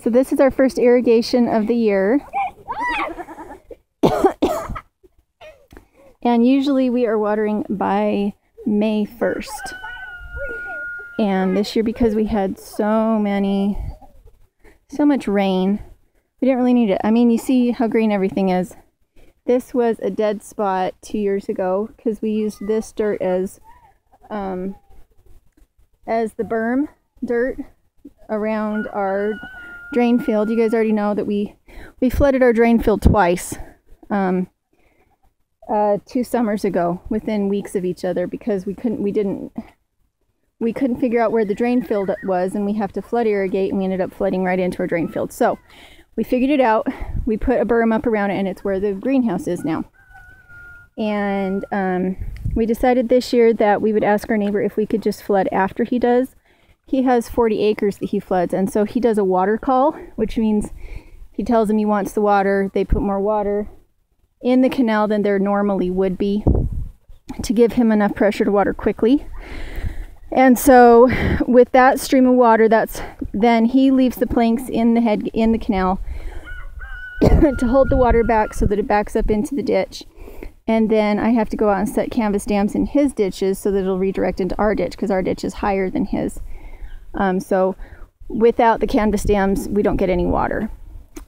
So this is our first irrigation of the year. And usually we are watering by May 1st. And this year, because we had so much rain, we didn't really need it. I mean, you see how green everything is. This was a dead spot 2 years ago because we used this dirt as the berm dirt around our drain field. You guys already know that we flooded our drain field twice. 2 summers ago, within weeks of each other, because we couldn't figure out where the drain field was, and we have to flood irrigate, and we ended up flooding right into our drain field. So we figured it out. We put a berm up around it, and it's where the greenhouse is now. And we decided this year that we would ask our neighbor if we could just flood after he does. He has 40 acres that he floods, and so he does a water call, which means he tells them he wants the water. They put more water in the canal than there normally would be to give him enough pressure to water quickly. And so with that stream of water, then he leaves the planks in the canal to hold the water back so that it backs up into the ditch. And then I have to go out and set canvas dams in his ditches so that it'll redirect into our ditch, because our ditch is higher than his. So without the canvas dams, we don't get any water.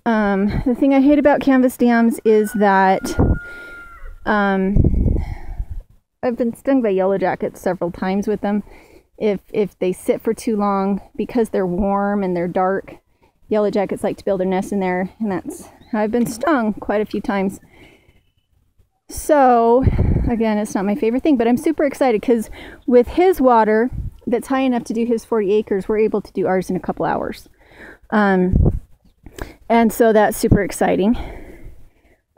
The thing I hate about canvas dams is that I've been stung by yellow jackets several times with them. If they sit for too long, because they're warm and they're dark, yellow jackets like to build their nest in there, and that's how I've been stung quite a few times. So again, it's not my favorite thing, but I'm super excited because with his water that's high enough to do his 40 acres, we're able to do ours in a couple hours. And so that's super exciting.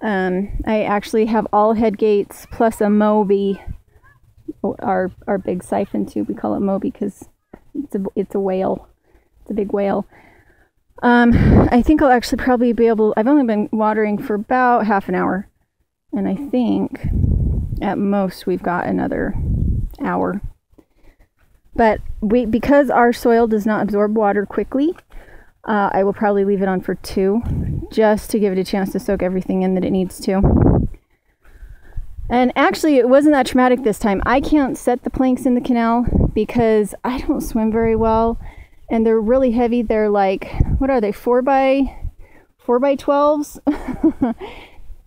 I actually have all head gates plus a Moby, our big siphon tube. We call it Moby because it's a whale. It's a big whale. I think I'll actually probably be able, I've only been watering for about half an hour. And I think at most we've got another hour. But because our soil does not absorb water quickly, I will probably leave it on for 2, just to give it a chance to soak everything in that it needs to. And actually, it wasn't that traumatic this time. I can't set the planks in the canal because I don't swim very well, and they're really heavy. They're like, what are they, 4 by 12s?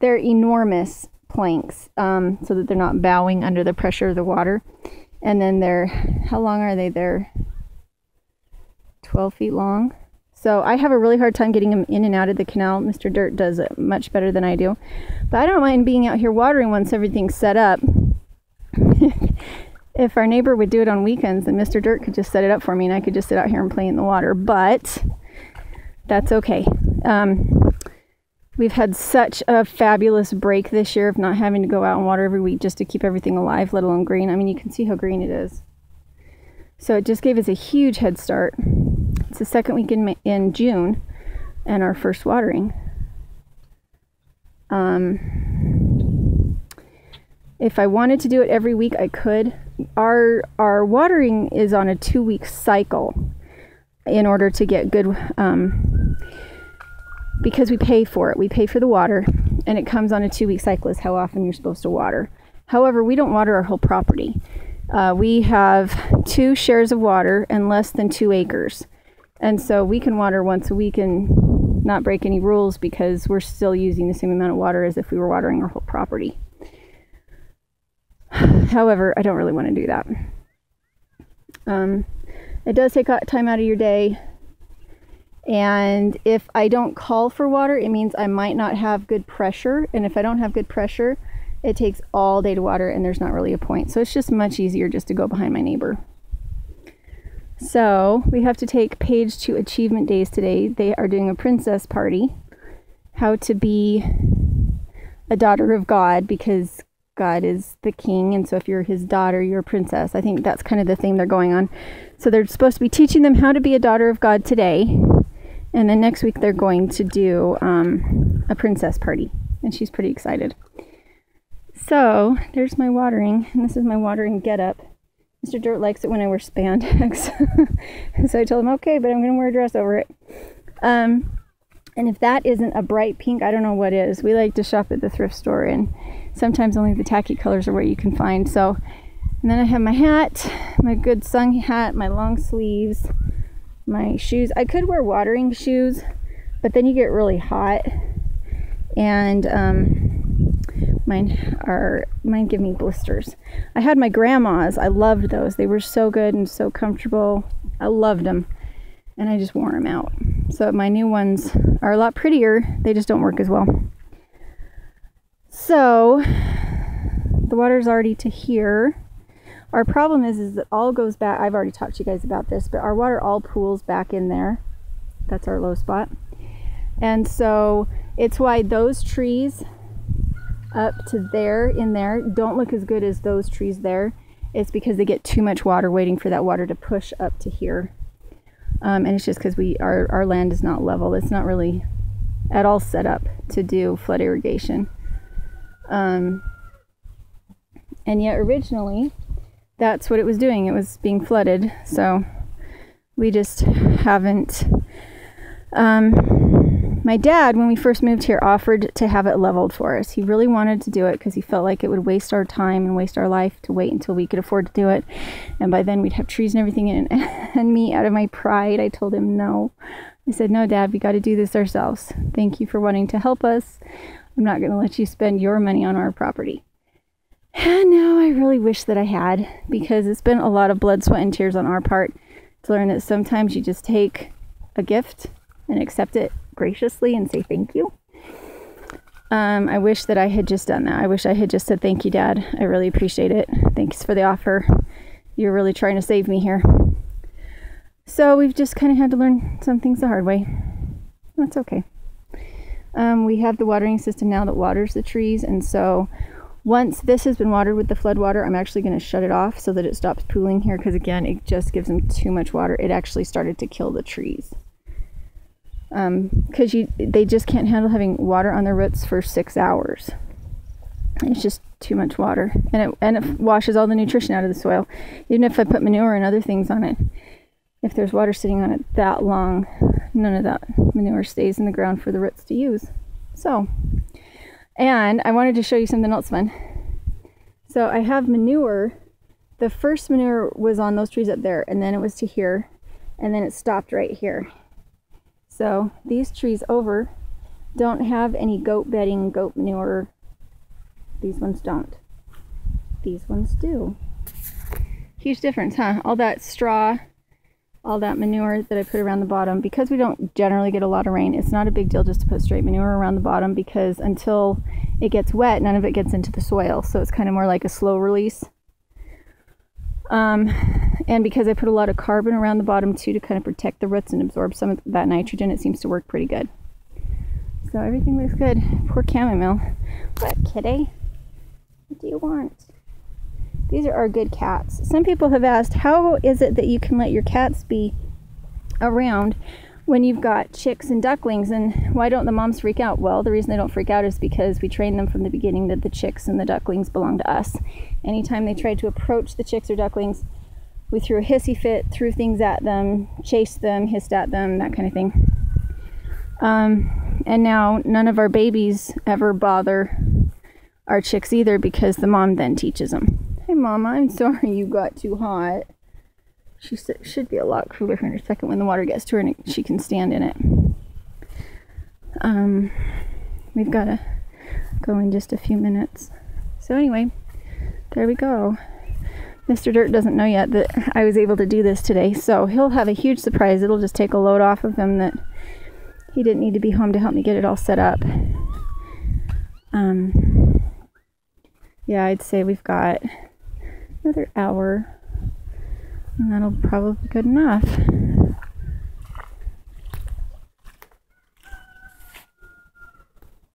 They're enormous planks, so that they're not bowing under the pressure of the water. And then how long are they? They're 12 feet long. So I have a really hard time getting them in and out of the canal. Mr. Dirt does it much better than I do. But I don't mind being out here watering once everything's set up. If our neighbor would do it on weekends, then Mr. Dirt could just set it up for me and I could just sit out here and play in the water. But that's okay. We've had such a fabulous break this year of not having to go out and water every week just to keep everything alive, let alone green. I mean, you can see how green it is. So it just gave us a huge head start. It's the second week in June and our first watering. If I wanted to do it every week, I could. Our watering is on a 2-week cycle in order to get good, because we pay for it. We pay for the water, and it comes on a 2-week cycle is how often you're supposed to water. However, we don't water our whole property. We have 2 shares of water and less than 2 acres. And so we can water once a week and not break any rules because we're still using the same amount of water as if we were watering our whole property. However, I don't really want to do that. It does take time out of your day. And if I don't call for water, it means I might not have good pressure. And if I don't have good pressure, it takes all day to water and there's not really a point. So it's just much easier just to go behind my neighbor. So we have to take Paige to Achievement Days today. They are doing a princess party. How to be a daughter of God, because God is the king. And so if you're his daughter, you're a princess. I think that's kind of the theme they're going on. So they're supposed to be teaching them how to be a daughter of God today. And then next week they're going to do a princess party. And she's pretty excited. So there's my watering. And this is my watering getup. Mr. Dirt likes it when I wear spandex. So I told him, okay, but I'm going to wear a dress over it. And if that isn't a bright pink, I don't know what is. We like to shop at the thrift store, and sometimes only the tacky colors are what you can find. So, and then I have my hat, my good sun hat, my long sleeves, my shoes. I could wear watering shoes, but then you get really hot, and mine give me blisters. I had my grandma's. I loved those. They were so good and so comfortable. I loved them, and I just wore them out. So my new ones are a lot prettier. They just don't work as well. So the water's already to here. Our problem is that all goes back. I've already talked to you guys about this, but our water all pools back in there. That's our low spot. And so it's why those trees up to there, in there, don't look as good as those trees there. It's because they get too much water waiting for that water to push up to here. And it's just because our land is not level. It's not really at all set up to do flood irrigation. And yet originally, that's what it was doing. It was being flooded. So we just haven't. My dad, when we first moved here, offered to have it leveled for us. He really wanted to do it because he felt like it would waste our time and waste our life to wait until we could afford to do it. And by then we'd have trees and everything in it. And me, out of my pride, I told him no. I said, no, Dad, we got to do this ourselves. Thank you for wanting to help us. I'm not going to let you spend your money on our property. And now I really wish that I had, because it's been a lot of blood, sweat, and tears on our part to learn that sometimes you just take a gift and accept it graciously and say thank you. I wish that I had just done that. I wish I had just said thank you, Dad. I really appreciate it. Thanks for the offer. You're really trying to save me here. So we've just kind of had to learn some things the hard way. That's okay. We have the watering system now that waters the trees, and so once this has been watered with the flood water, I'm actually going to shut it off so that it stops pooling here, because again, it just gives them too much water. It actually started to kill the trees. Because they just can't handle having water on their roots for 6 hours. It's just too much water, and it washes all the nutrition out of the soil. Even if I put manure and other things on it, if there's water sitting on it that long, none of that manure stays in the ground for the roots to use. So, and I wanted to show you something else fun. So I have manure. The first manure was on those trees up there, and then it was to here, and then it stopped right here. So these trees over don't have any goat bedding, goat manure. These ones don't. These ones do. Huge difference, huh? All that straw, all that manure that I put around the bottom. Because we don't generally get a lot of rain, it's not a big deal just to put straight manure around the bottom, because until it gets wet, none of it gets into the soil. So it's kind of more like a slow release. And because I put a lot of carbon around the bottom too to kind of protect the roots and absorb some of that nitrogen, it seems to work pretty good. So everything looks good. Poor chamomile. What, kitty? What do you want? These are our good cats. Some people have asked, how is it that you can let your cats be around when you've got chicks and ducklings, and why don't the moms freak out? Well, the reason they don't freak out is because we trained them from the beginning that the chicks and the ducklings belong to us. Anytime they tried to approach the chicks or ducklings, we threw a hissy fit, threw things at them, chased them, hissed at them, that kind of thing. And now none of our babies ever bother our chicks either, because the mom then teaches them. Hey Mama, I'm sorry you got too hot. She should be a lot cooler here in a second when the water gets to her and she can stand in it. We've got to go in just a few minutes. So anyway, there we go. Mr. Dirt doesn't know yet that I was able to do this today, so he'll have a huge surprise. It'll just take a load off of him that he didn't need to be home to help me get it all set up. Yeah, I'd say we've got another hour, and that'll probably be good enough.